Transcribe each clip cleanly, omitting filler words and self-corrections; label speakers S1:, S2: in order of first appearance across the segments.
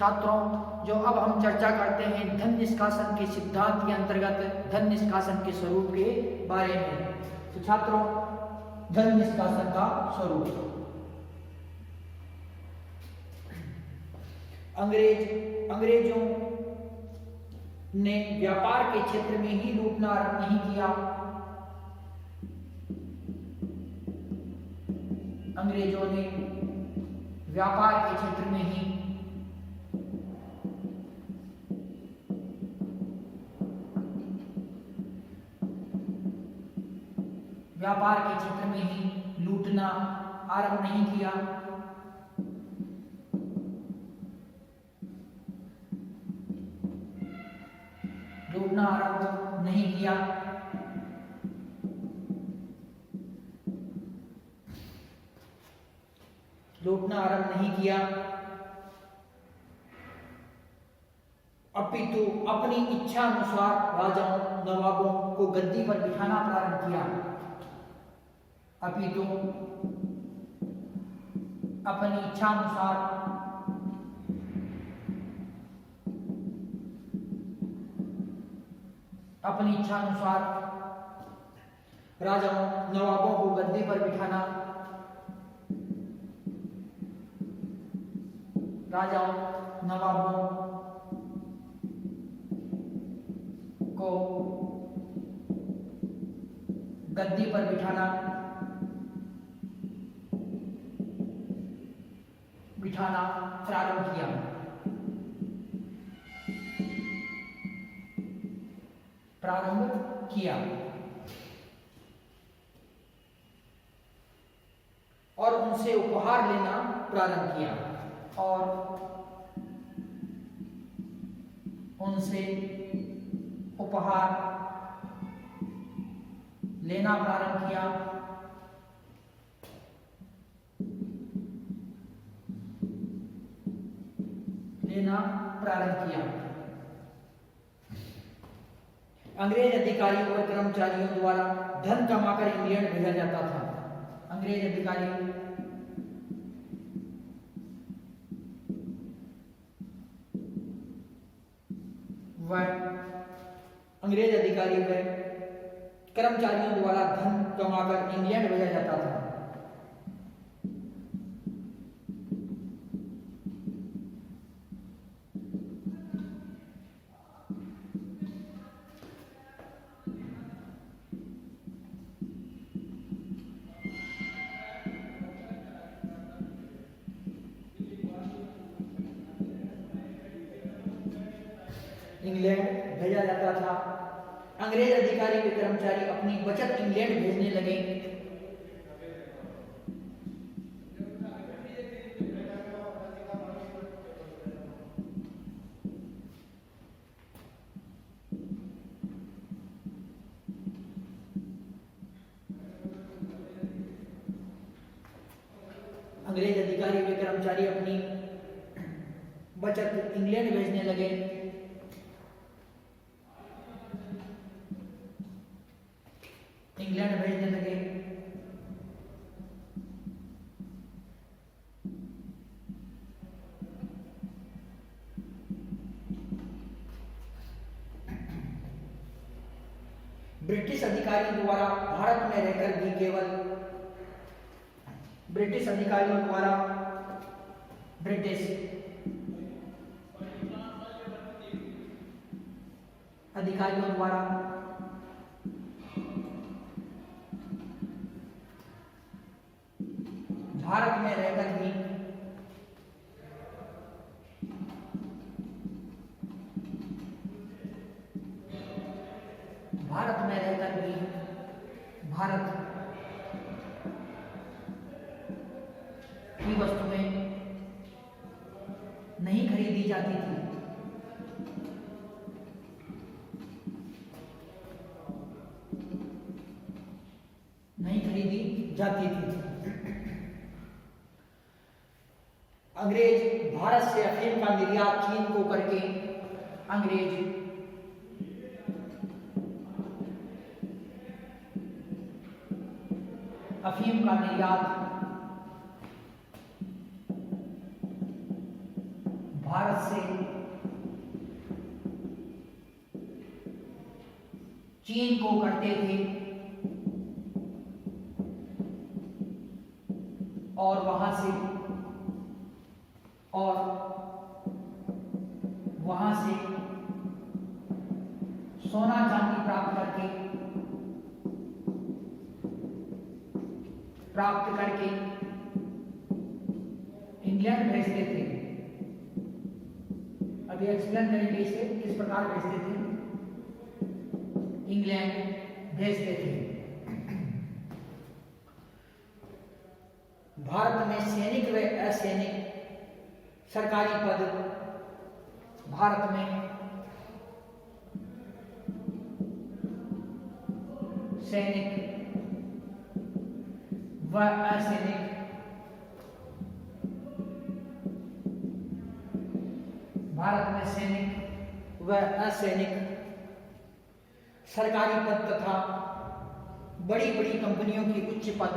S1: छात्रों, जो अब हम चर्चा करते हैं धन निष्कासन के सिद्धांत के अंतर्गत धन निष्कासन के स्वरूप के बारे में। तो छात्रों, धन निष्कासन का स्वरूप। अंग्रेजों ने व्यापार के क्षेत्र में ही लूटना आरंभ नहीं किया। अंग्रेजों ने व्यापार के क्षेत्र में ही लूटना आरंभ नहीं किया। लूटना आरंभ नहीं किया। लूटना आरंभ नहीं किया, अपितु अपनी इच्छा अनुसार राजाओं नवाबों को गद्दी पर बिठाना प्रारंभ किया। अपितु अपनी इच्छा अनुसार राजाओं नवाबों को गद्दी पर बिठाना, राजाओं नवाबों को गद्दी पर बिठाना प्रारंभ किया और उनसे उपहार लेना प्रारंभ किया और उनसे उपहार लेना प्रारंभ किया। अंग्रेज अधिकारी और कर्मचारियों द्वारा धन कमाकर इंग्लैंड भेजा जाता था। अंग्रेज अधिकारी व कर्मचारियों द्वारा धन कमाकर इंग्लैंड भेजा जाता था। इंग्लैंड भेजा जाता था। अंग्रेज अधिकारी व कर्मचारी अपनी बचत इंग्लैंड भेजने लगे। अंग्रेज अधिकारी व कर्मचारी अपनी बचत इंग्लैंड भेजने लगे। ब्रिटिश अधिकारियों द्वारा भारत में रहकर भी केवल ब्रिटिश अधिकारियों द्वारा भारत में रहकर भी भारत की वस्तुएं नहीं खरीदी जाती थी। अंग्रेज भारत से अफीम का निर्यात चीन को करके अफीम का निर्यात भारत से चीन को करते थे और वहां से सोना चांदी प्राप्त करके इंग्लैंड भेजते थे। अभी एक्सप्लेन करेंगे इसे किस प्रकार भेजते थे, इंग्लैंड भेजते थे। भारत में सैनिक व असैनिक सरकारी पद, भारत में सैनिक व असैनिक सरकारी पद तथा बड़ी बड़ी कंपनियों की उच्च पद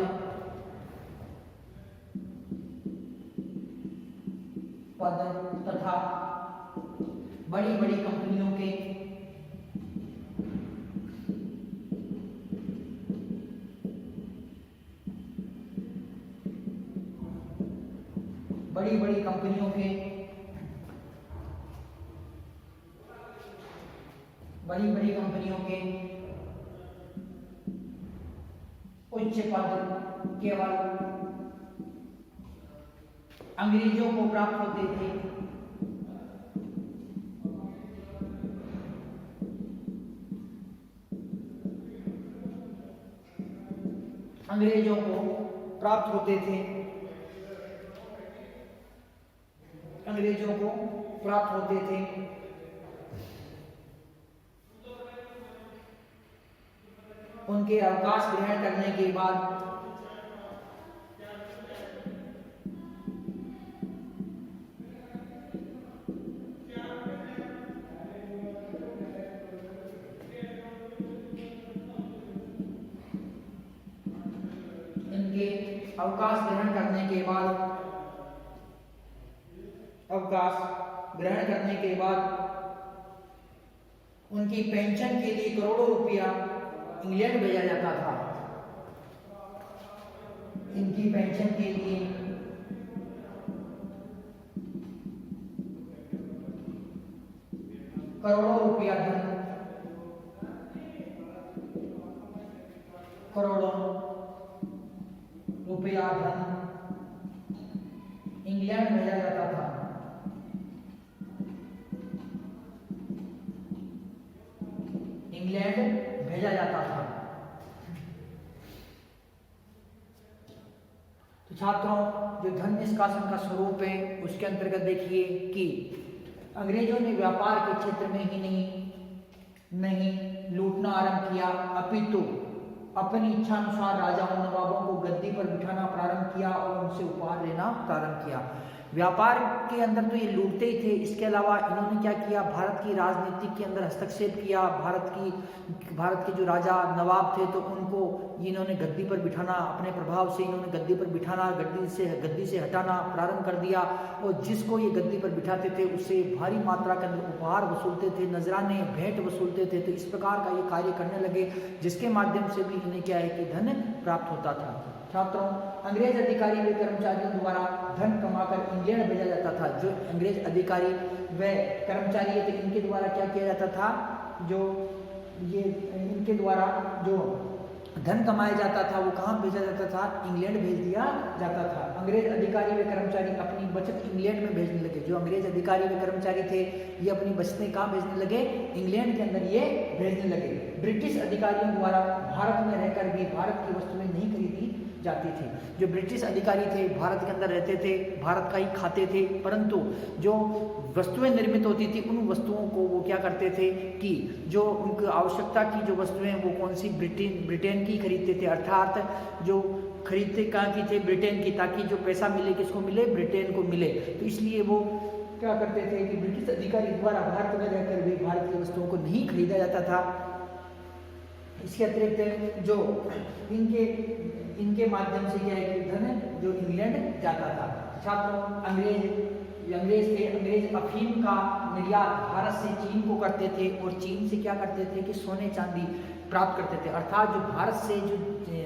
S1: तथा बड़ी बड़ी कंपनियों के उच्च पद केवल अंग्रेजों को प्राप्त होते थे। अंग्रेजों को प्राप्त होते थे उनके अवकाश ग्रहण करने के बाद उनकी पेंशन के लिए करोड़ों रुपया इंग्लैंड भेजा जाता था। इनकी पेंशन के लिए करोड़ों रुपया धन इंग्लैंड भेजा जाता था। तो छात्रों, जो धन निष्कासन का स्वरूप है उसके अंतर्गत देखिए कि अंग्रेजों ने व्यापार के क्षेत्र में ही नहीं लूटना आरंभ किया, अपितु अपनी इच्छा अनुसार राजाओं नवाबों को गद्दी पर बिठाना प्रारंभ किया और उनसे उपहार लेना प्रारंभ किया। व्यापार के अंदर तो ये लूटते ही थे, इसके अलावा इन्होंने क्या किया, भारत की राजनीति के अंदर हस्तक्षेप किया। भारत के जो राजा नवाब थे तो उनको इन्होंने गद्दी पर बिठाना, अपने प्रभाव से इन्होंने गद्दी पर बिठाना, गद्दी से हटाना प्रारंभ कर दिया। और जिसको ये गद्दी पर बिठाते थे उससे भारी मात्रा के अंदर उपहार वसूलते थे, नजराने भेंट वसूलते थे। तो इस प्रकार का ये कार्य करने लगे, जिसके माध्यम से भी इन्हें क्या है कि धन प्राप्त होता था। छात्रों, अंग्रेज अधिकारी व कर्मचारियों द्वारा धन कमाकर इंग्लैंड भेजा जाता था। जो अंग्रेज अधिकारी व कर्मचारी थे इनके द्वारा क्या किया जाता था, इनके द्वारा जो धन कमाया जाता था वो कहाँ भेजा जाता था, इंग्लैंड भेज दिया जाता था। अंग्रेज अधिकारी व कर्मचारी अपनी बचत इंग्लैंड में भेजने लगे। जो अंग्रेज अधिकारी व कर्मचारी थे ये अपनी बचतें कहाँ भेजने लगे, इंग्लैंड के अंदर ये भेजने लगे। ब्रिटिश अधिकारियों द्वारा भारत में रहकर भी भारत की वस्तुएं नहीं खरीदी जाती थी। जो ब्रिटिश अधिकारी थे भारत के अंदर रहते थे, भारत का ही खाते थे, परंतु जो वस्तुएं निर्मित होती थी उन वस्तुओं को वो क्या करते थे कि जो उनकी आवश्यकता की जो वस्तुएं वो कौन सी ब्रिटेन की खरीदते थे, अर्थात जो खरीदते कहाँ की थे, ब्रिटेन की, ताकि जो पैसा मिले किसको मिले, ब्रिटेन को मिले। तो इसलिए वो क्या करते थे कि ब्रिटिश अधिकारी द्वारा भारत में रहकर भी भारत की वस्तुओं को नहीं खरीदा जाता था। इसके अतिरिक्त जो इनके माध्यम से क्या है कि धन जो इंग्लैंड जाता था। छात्रों, ये अंग्रेज थे, अंग्रेज अफीम का निर्यात भारत से चीन को करते थे और चीन से क्या करते थे कि सोने चांदी प्राप्त करते थे। अर्थात जो भारत से जो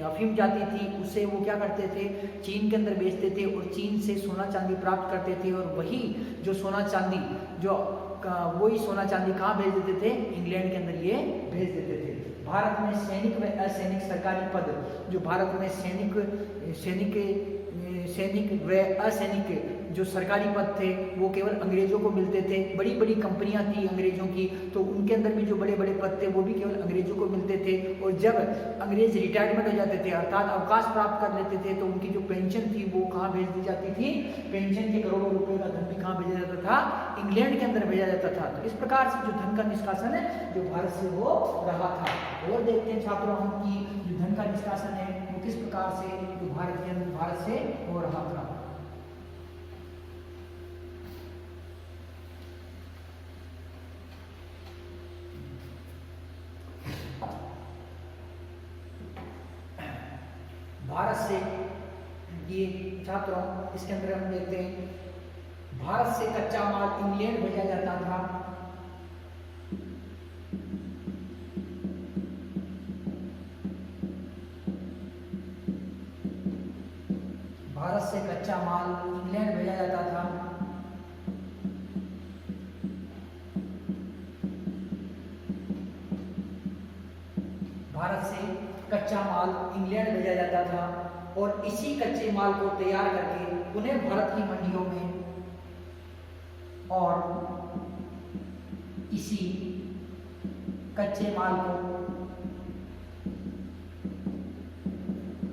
S1: अफीम जाती थी उसे वो क्या करते थे, चीन के अंदर बेचते थे और चीन से सोना चांदी प्राप्त करते थे, और वही जो सोना चांदी जो वही सोना चांदी कहाँ भेज देते थे, इंग्लैंड के अंदर ये भेज देते थे। भारत में सैनिक व असैनिक सरकारी पद, जो भारत में सैनिक व असैनिक जो सरकारी पद थे वो केवल अंग्रेजों को मिलते थे। बड़ी बड़ी कंपनियां थी अंग्रेजों की, तो उनके अंदर भी जो बड़े बड़े पद थे वो भी केवल अंग्रेजों को मिलते थे। और जब अंग्रेज रिटायरमेंट हो जाते थे अर्थात अवकाश प्राप्त कर लेते थे, तो उनकी जो पेंशन थी वो कहाँ भेज दी जाती थी, पेंशन के करोड़ों रुपए का धन भी कहाँ भेजा जाता था, इंग्लैंड के अंदर भेजा जाता था। तो इस प्रकार से जो धन का निष्कासन है जो भारत से वो रहा था। और देखते हैं छात्रों हम कि जो धन का निष्कासन है वो किस प्रकार से जो भारत से हो रहा था। भारत से ये छात्रों इसके अंदर हम देखते हैं भारत से कच्चा माल इंग्लैंड भेजा जाता था। भारत से कच्चा माल इंग्लैंड भेजा जाता था। भारत से कच्चा माल इंग्लैंड भेजा जाता था और इसी कच्चे माल को तैयार करके उन्हें भारत की मंडियों में और इसी कच्चे माल को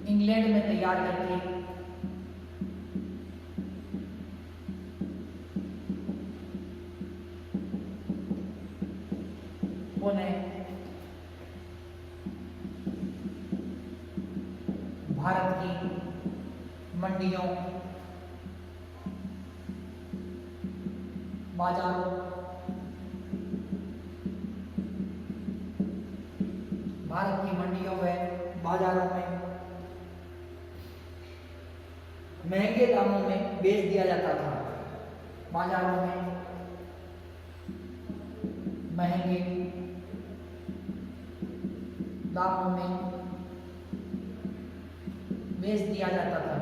S1: इंग्लैंड में तैयार करके उन्हें भारत की मंडियों, बाजारों, भारत की मंडियों में बाजारों में महंगे दामों में बेच दिया जाता था। बाजारों में महंगे दामों में बेच दिया जाता था,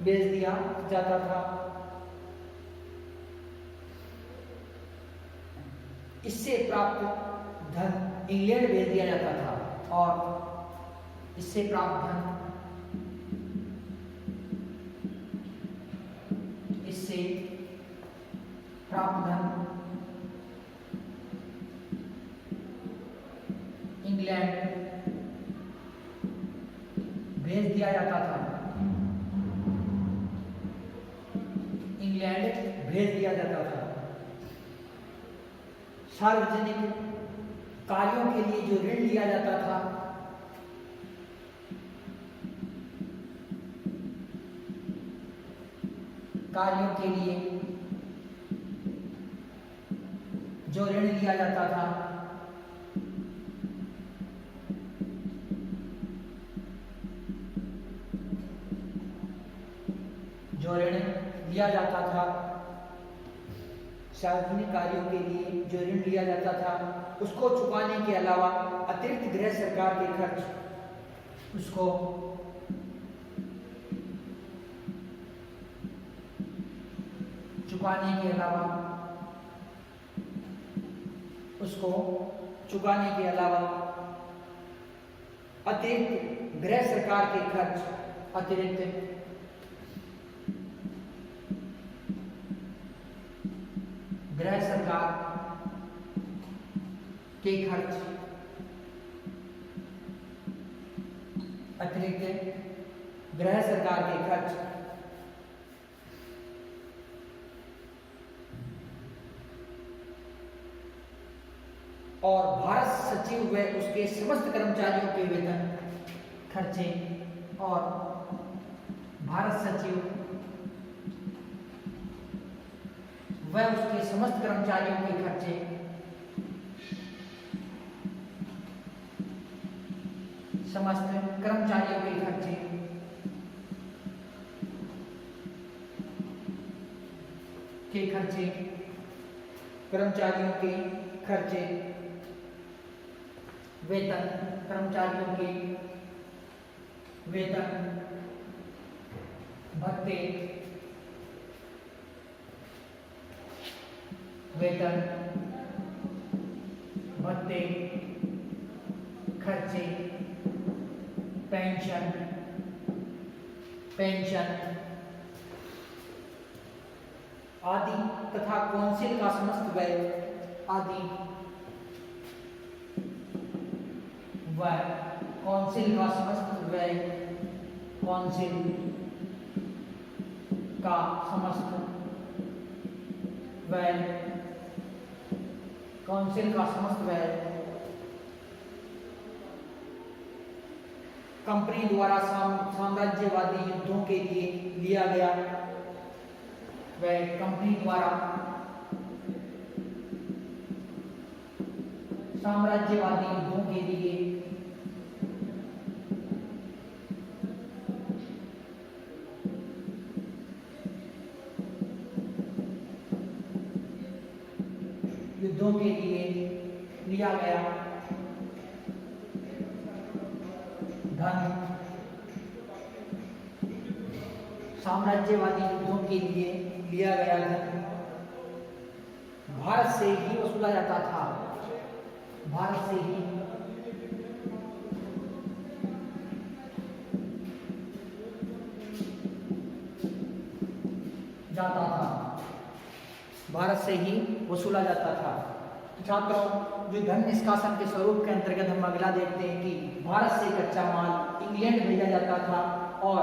S1: बेच दिया जाता था। इससे प्राप्त धन इंग्लैंड भेज दिया जाता था और इससे प्राप्त धन इंग्लैंड भेज दिया जाता था, इंग्लैंड भेज दिया जाता था। सार्वजनिक कार्यों के लिए जो ऋण लिया जाता था कार्यों के लिए जो ऋण लिया जाता था सार्वजनिक कार्यों के लिए जो ऋण लिया जाता था उसको चुकाने के अलावा अतिरिक्त गृह सरकार के खर्च उसको चुकाने के अलावा अतिरिक्त गृह सरकार के खर्च अतिरिक्त गृह सरकार के खर्च अतिरिक्त गृह सरकार के खर्च और भारत सचिव व उसके समस्त कर्मचारियों के वेतन खर्चे और भारत सचिव वह उसके समस्त कर्मचारियों के खर्चे के खर्चे, कर्मचारियों के खर्चे, वेतन, कर्मचारियों के वेतन, भत्ते, वेतन, भत्ते, खर्चे, पेंशन, आदि तथा काउंसिल का समस्त व्यय आदि व काउंसिल का समस्त व्यय, काउंसिल का समस्त व्यय, काउंसिल का समस्त व्यय कंपनी द्वारा साम्राज्यवादी युद्धों के लिए लिया गया, वह कंपनी द्वारा साम्राज्यवादी युद्धों के लिए लिया गया धन, साम्राज्यवादी युद्धों के लिए लिया गया धन भारत से ही वसूला जाता था, भारत से ही जाता था, भारत से ही वसूला जाता था। छात्रों, जो धन निष्कासन के स्वरूप के अंतर्गत हम अगला देखते हैं कि भारत से कच्चा माल इंग्लैंड भेजा जाता था और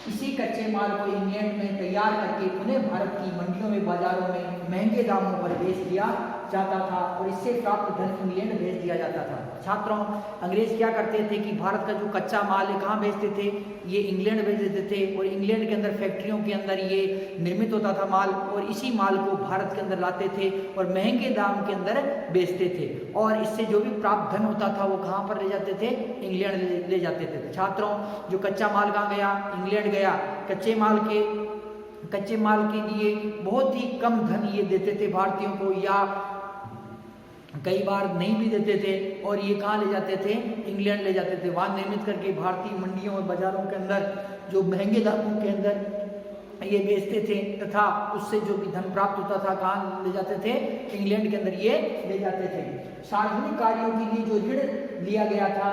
S1: इसी कच्चे माल को इंग्लैंड में तैयार करके पुनः भारत की मंडियों में, बाजारों में महंगे दामों पर बेच दिया जाता था और इससे प्राप्त धन इंग्लैंड भेज दिया जाता था। छात्रों, अंग्रेज क्या करते थे कि भारत का जो कच्चा माल है कहाँ भेजते थे, ये इंग्लैंड भेज देते थे और इंग्लैंड के अंदर फैक्ट्रियों के अंदर ये निर्मित होता था माल और इसी माल को भारत के अंदर लाते थे और महंगे दाम के अंदर बेचते थे और इससे जो भी प्राप्त धन होता था वो कहाँ पर ले जाते थे, इंग्लैंड ले जाते थे। छात्रों, जो कच्चा माल कहाँ गया, इंग्लैंड गया। कच्चे माल के लिए बहुत ही कम धन ये देते थे भारतीयों को या कई बार नहीं भी देते थे और ये कहाँ ले जाते थे, इंग्लैंड ले जाते थे। वहाँ निर्मित करके भारतीय मंडियों और बाजारों के अंदर जो महंगे दामों के अंदर ये बेचते थे तथा उससे जो भी धन प्राप्त होता था कहाँ ले जाते थे, इंग्लैंड के अंदर ये ले जाते थे। सार्वजनिक कार्यों के लिए जो ऋण लिया गया था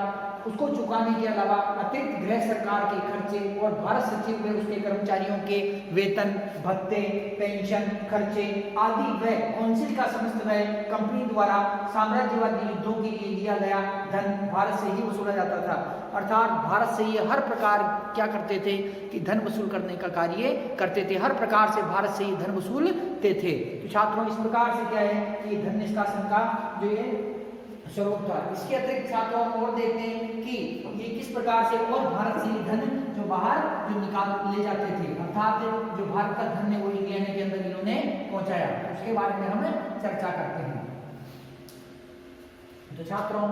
S1: उसको चुकाने के अलावा अतिरिक्त गृह सरकार के खर्चे और भारत सचिव व उसके कर्मचारियों के वेतन, भत्ते, पेंशन खर्चे आदि व काउंसिल का समस्त व्यय कंपनी द्वारा साम्राज्यवादी युद्धों के लिए लिया गया धन भारत से ही वसूला जाता था। अर्थात भारत से ये हर प्रकार क्या करते थे कि धन वसूल करने का कार्य करते थे, हर प्रकार से भारत से ये धन वसूलते थे। तो छात्रों, इस प्रकार से क्या है कि धन निष्कासन का जो ये स्वरूप था। इसके अतिरिक्त छात्रों और देखते हैं कि ये किस प्रकार से और भारत से धन जो बाहर जो निकाल ले जाते थे, अर्थात जो भारत का धन है वो इंग्लैंड के अंदर इन्होंने पहुंचाया, उसके बारे में हम चर्चा करते हैं। तो छात्रों,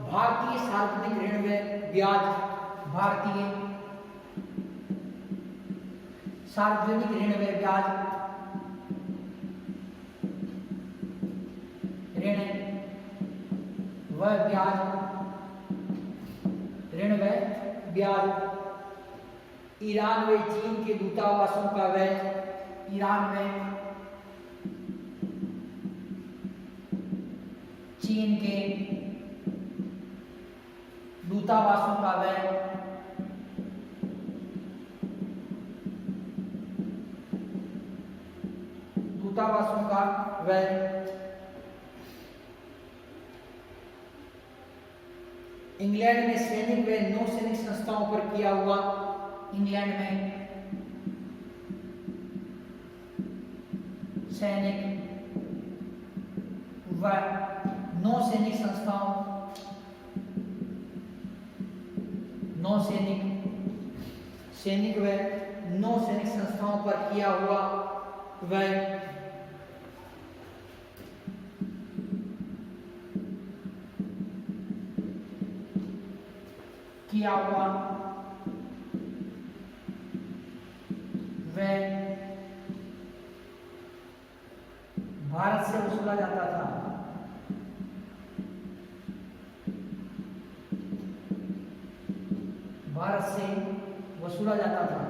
S1: भारतीय सार्वजनिक ऋण में ब्याज, भारतीय सार्वजनिक ऋण में ब्याज, ऋण व ब्याज, ऋण व ब्याज, ईरान व चीन के दूतावासों का व्यय, ईरान में चीन के दूतावासों का व्यय, दूतावासों का व्यय, इंग्लैंड में सैनिक व नौसैनिक संस्थाओं पर किया हुआ, इंग्लैंड में सैनिक व नौसैनिक संस्थाओं, सैनिक व नौसैनिक संस्थाओं पर किया हुआ वह किया हुआ भारत से वसूला जाता था। भारत से वसूला जाता था।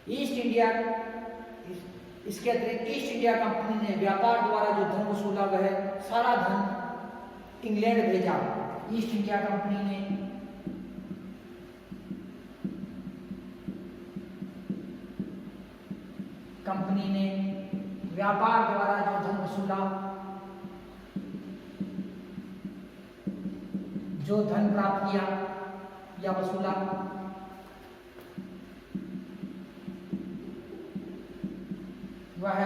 S1: ईस्ट इंडिया, इसके अतिरिक्त ईस्ट इंडिया कंपनी ने व्यापार द्वारा जो धन वसूला वह सारा धन इंग्लैंड भेजा। ईस्ट इंडिया कंपनी ने व्यापार द्वारा जो धन वसूला, जो धन प्राप्त किया या वसूला, वह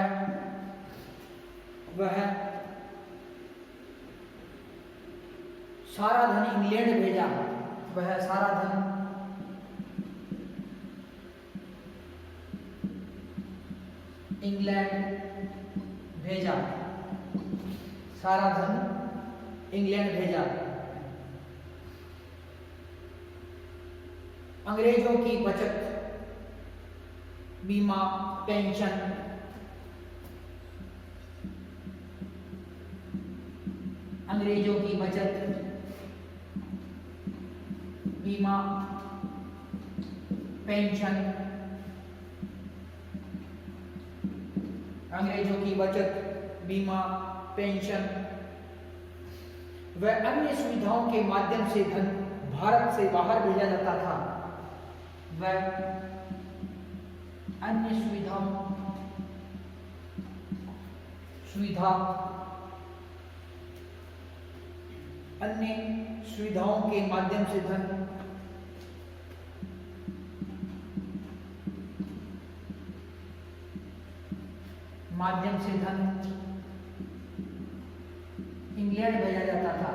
S1: सारा धन इंग्लैंड भेजा। वह सारा धन इंग्लैंड भेजा। सारा धन इंग्लैंड भेजा। अंग्रेजों की बचत, बीमा, पेंशन, अंग्रेजों की बचत, बीमा, पेंशन, अंग्रेजों की बचत, बीमा, पेंशन व अन्य सुविधाओं के माध्यम से धन भारत से बाहर भेजा जाता था। व अन्य सुविधाओं के माध्यम से धन इंग्लैंड भेजा जाता था।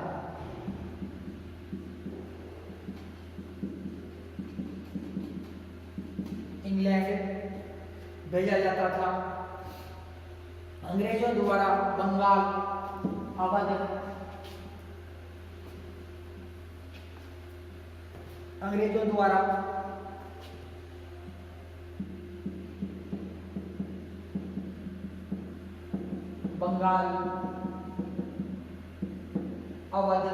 S1: इंग्लैंड भेजा जाता था। अंग्रेजों द्वारा बंगाल, अवध, अंग्रेजों द्वारा बंगाल, अवध,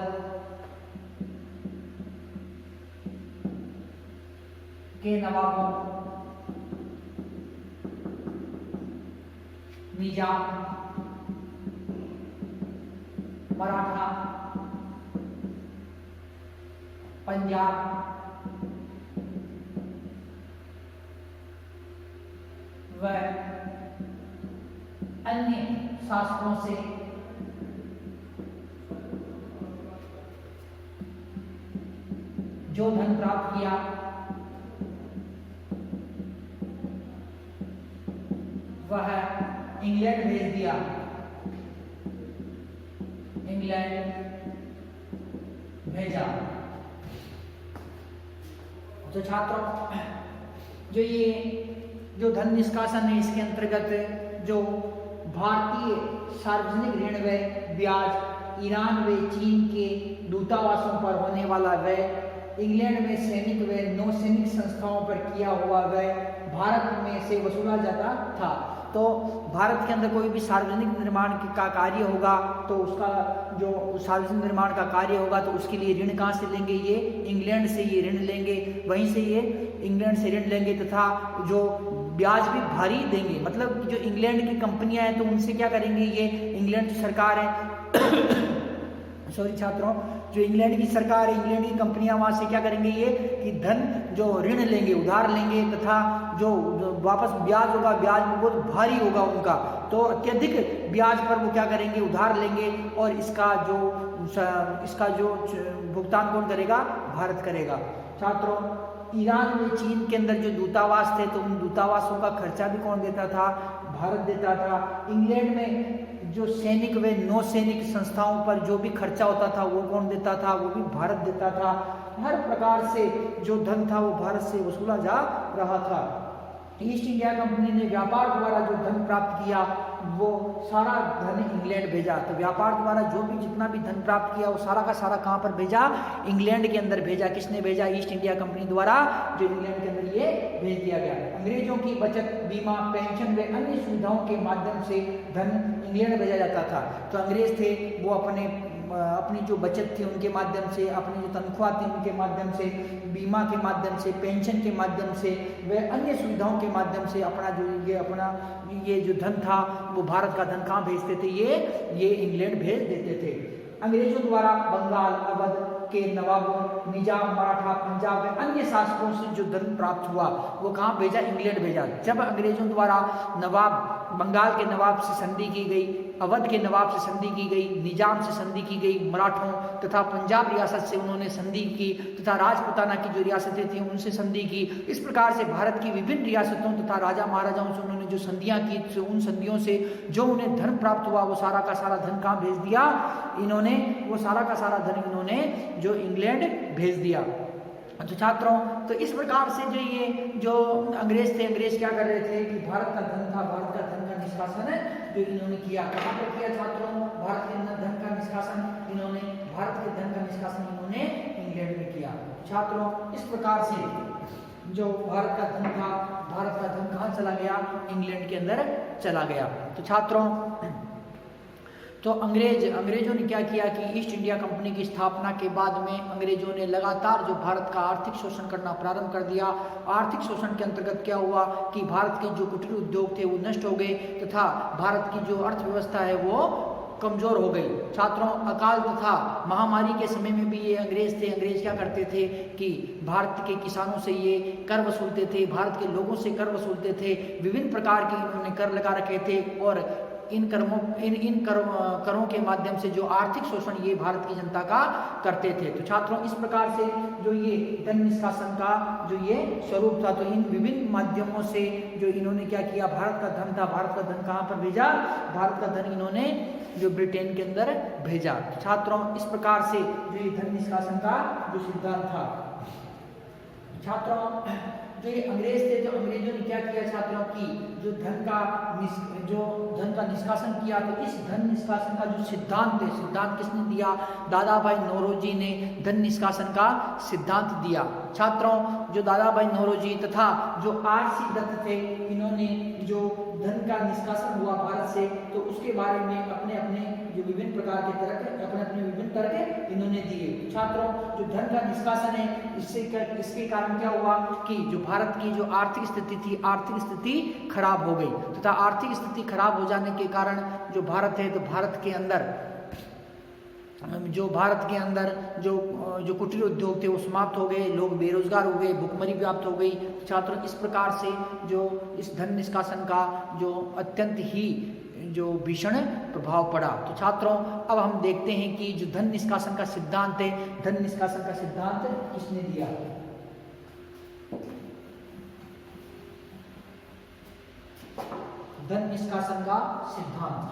S1: के नवाबों, निजाम, मराठा, पंजाब व अन्य शासकों से जो धन प्राप्त किया वह इंग्लैंड भेज दिया। इंग्लैंड भेजा। तो छात्रों, जो धन निष्कासन है, इसके अंतर्गत जो भारतीय सार्वजनिक ऋण व ब्याज, ईरान व चीन के दूतावासों पर होने वाला व्यय, इंग्लैंड में सैनिक व नौसैनिक संस्थाओं पर किया हुआ व्यय भारत में से वसूला जाता था। तो भारत के अंदर कोई भी सार्वजनिक निर्माण का कार्य होगा तो उसका जो सार्वजनिक निर्माण का कार्य होगा तो उसके लिए ऋण कहाँ से लेंगे? ये इंग्लैंड से ये ऋण लेंगे। वहीं से ये इंग्लैंड से ऋण लेंगे तथा जो ब्याज भी भारी देंगे। मतलब जो इंग्लैंड की कंपनियां हैं तो उनसे क्या करेंगे? ये इंग्लैंड की सरकार है सॉरी छात्रों, जो इंग्लैंड की सरकार है, इंग्लैंड की कंपनियां वहां से क्या करेंगे? ये कि धन जो ऋण लेंगे, उधार लेंगे तथा जो वापस ब्याज होगा, ब्याज बहुत भारी होगा उनका, तो अत्यधिक ब्याज पर वो क्या करेंगे? उधार लेंगे और इसका जो भुगतान कौन करेगा? भारत करेगा। छात्रों, ईरान व चीन के अंदर जो दूतावास थे तो उन दूतावासों का खर्चा भी कौन देता था? भारत देता था। इंग्लैंड में जो सैनिक व नौसैनिक संस्थाओं पर जो भी खर्चा होता था वो कौन देता था? वो भी भारत देता था। हर प्रकार से जो धन था वो भारत से वसूला जा रहा था। ईस्ट इंडिया कंपनी ने व्यापार द्वारा जो धन प्राप्त किया वो सारा धन इंग्लैंड भेजा। तो व्यापार द्वारा जो भी जितना भी धन प्राप्त किया वो सारा का सारा कहाँ पर भेजा? इंग्लैंड के अंदर भेजा। किसने भेजा? ईस्ट इंडिया कंपनी द्वारा जो इंग्लैंड के अंदर ये भेज दिया गया। अंग्रेजों की बचत, बीमा, पेंशन व अन्य सुविधाओं के माध्यम से धन इंग्लैंड भेजा जाता था। तो अंग्रेज थे वो अपनी जो बचत थी उनके माध्यम से, अपनी जो तनख्वाह थी उनके माध्यम से, बीमा के माध्यम से, पेंशन के माध्यम से व अन्य सुविधाओं के माध्यम से अपना ये जो धन था वो भारत का धन कहाँ भेजते थे? ये इंग्लैंड भेज देते थे। अंग्रेजों द्वारा बंगाल, अवध के नवाबों, निजाम, मराठा, पंजाब व अन्य शासकों से जो धन प्राप्त हुआ वो कहाँ भेजा? इंग्लैंड भेजा। जब अंग्रेजों द्वारा बंगाल के नवाब से संधि की गई, अवध के नवाब से संधि की गई, निजाम से संधि की गई, मराठों तथा पंजाब रियासत से उन्होंने संधि की तथा राजपुताना की जो रियासतें थी उनसे संधि की। इस प्रकार से भारत की विभिन्न रियासतों तथा राजा महाराजाओं से उन्होंने जो संधियां की, उन संधियों से जो उन्हें धन प्राप्त हुआ वो सारा का सारा धन कहाँ भेज दिया इन्होंने? वो सारा का सारा धन इन्होंने जो इंग्लैंड भेज दिया। तो छात्रों, तो इस प्रकार से जो अंग्रेज थे, अंग्रेज क्या कर रहे थे कि भारत का धन था, भारत का धन का निष्कासन जो इन्होंने किया। कहाँ पर किया छात्रों? भारत के धन का निष्कासन इन्होंने, भारत के धन का निष्कासन इन्होंने इंग्लैंड में किया। छात्रों, इस प्रकार से जो भारत का धन था, भारत का धन कहाँ चला गया? इंग्लैंड के अंदर चला गया। तो छात्रों, तो अंग्रेजों ने क्या किया कि ईस्ट इंडिया कंपनी की स्थापना के बाद में अंग्रेजों ने लगातार जो भारत का आर्थिक शोषण करना प्रारंभ कर दिया। आर्थिक शोषण के अंतर्गत क्या हुआ कि भारत के जो कुटीर उद्योग थे वो नष्ट हो गए तथा भारत की जो अर्थव्यवस्था है वो कमजोर हो गई। छात्रों, अकाल तथा महामारी के समय में भी ये अंग्रेज थे। अंग्रेज क्या करते थे कि भारत के किसानों से ये कर वसूलते थे, भारत के लोगों से कर वसूलते थे, विभिन्न प्रकार के इन्होंने कर लगा रखे थे और इन करों के माध्यम से जो आर्थिक शोषण ये भारत की जनता का करते थे। तो छात्रों, इस प्रकार से जो ये धन निष्कासन का जो ये स्वरूप था, तो इन विभिन्न माध्यमों से जो इन्होंने क्या किया, भारत का धन था, भारत का धन कहाँ पर भेजा? भारत का धन इन्होंने जो ब्रिटेन के अंदर भेजा। छात्रों, इस प्रकार से जो ये धन निष्कासन का जो सिद्धांत था। छात्रों, जो ये अंग्रेज थे, तो अंग्रेजों ने क्या किया छात्रों की जो धन का निष्कासन किया। तो इस धन निष्कासन का जो सिद्धांत है, सिद्धांत किसने दिया? दादा भाई नौरोजी ने धन निष्कासन का सिद्धांत दिया। छात्रों, जो दादा भाई नौरोजी तथा जो आर.सी. दत्त थे, इन्होंने जो धन का निष्कासन हुआ भारत से, तो उसके बारे में अपने जो विभिन्न प्रकार के तर्क, अपने विभिन्न तर्क इन्होंने दिए। छात्रों, जो धन का निष्कासन है, इसके कारण क्या हुआ कि जो भारत की जो आर्थिक स्थिति थी, आर्थिक स्थिति खराब हो गई तथा आर्थिक स्थिति खराब हो जाने के कारण जो भारत है, तो भारत के अंदर जो कुटीर उद्योग थे वो समाप्त हो गए, लोग बेरोजगार हो गए, भुखमरी व्याप्त हो गई। छात्रों, इस प्रकार से जो इस धन निष्कासन का जो अत्यंत ही जो भीषण प्रभाव पड़ा। तो छात्रों, अब हम देखते हैं कि जो धन निष्कासन का सिद्धांत है, धन निष्कासन का सिद्धांत किसने दिया? धन निष्कासन का सिद्धांत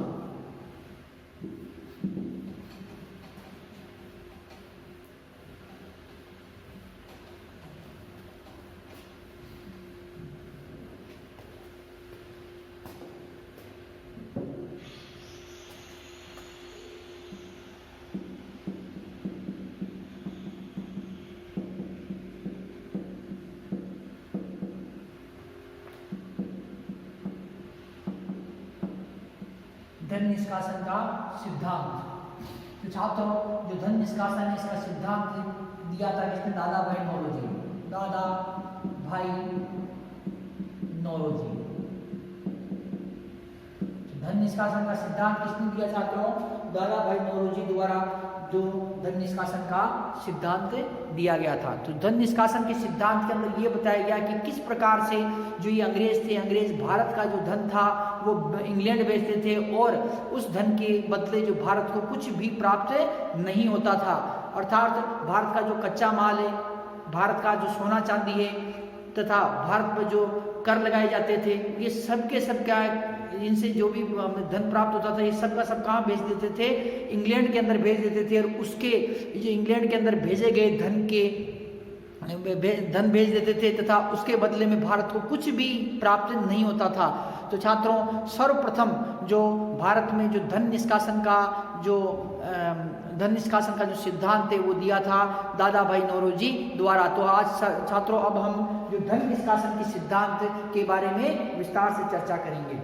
S1: धन निष्कासन का सिद्धांत। तो छात्रों, जो धन निष्कासन है इसका सिद्धांत दिया था किसने? दादा भाई नौरोजी। दादा भाई नौरोजी। धन निष्कासन का सिद्धांत किसने दिया छात्रों? दादा भाई नौरोजी द्वारा जो धन निष्कासन का सिद्धांत दिया गया था। तो धन निष्कासन के सिद्धांत के अंदर ये बताया गया कि किस प्रकार से जो ये अंग्रेज थे, अंग्रेज भारत का जो धन था वो इंग्लैंड भेजते थे और उस धन के बदले जो भारत को कुछ भी प्राप्त नहीं होता था। अर्थात भारत का जो कच्चा माल है, भारत का जो सोना चांदी है तथा भारत पर जो कर लगाए जाते थे, ये सब के सब क्या है, इनसे जो भी धन प्राप्त होता था ये सब का सब कहाँ भेज देते थे? इंग्लैंड के अंदर भेज देते थे। और उसके जो इंग्लैंड के अंदर भेजे गए धन के धन भेज देते थे तथा उसके बदले में भारत को कुछ भी प्राप्त नहीं होता था। तो छात्रों, सर्वप्रथम जो भारत में जो धन निष्कासन का जो सिद्धांत है वो दिया था दादा भाई नौरोजी द्वारा। तो आज छात्रों अब हम जो धन निष्कासन के सिद्धांत के बारे में विस्तार से चर्चा करेंगे।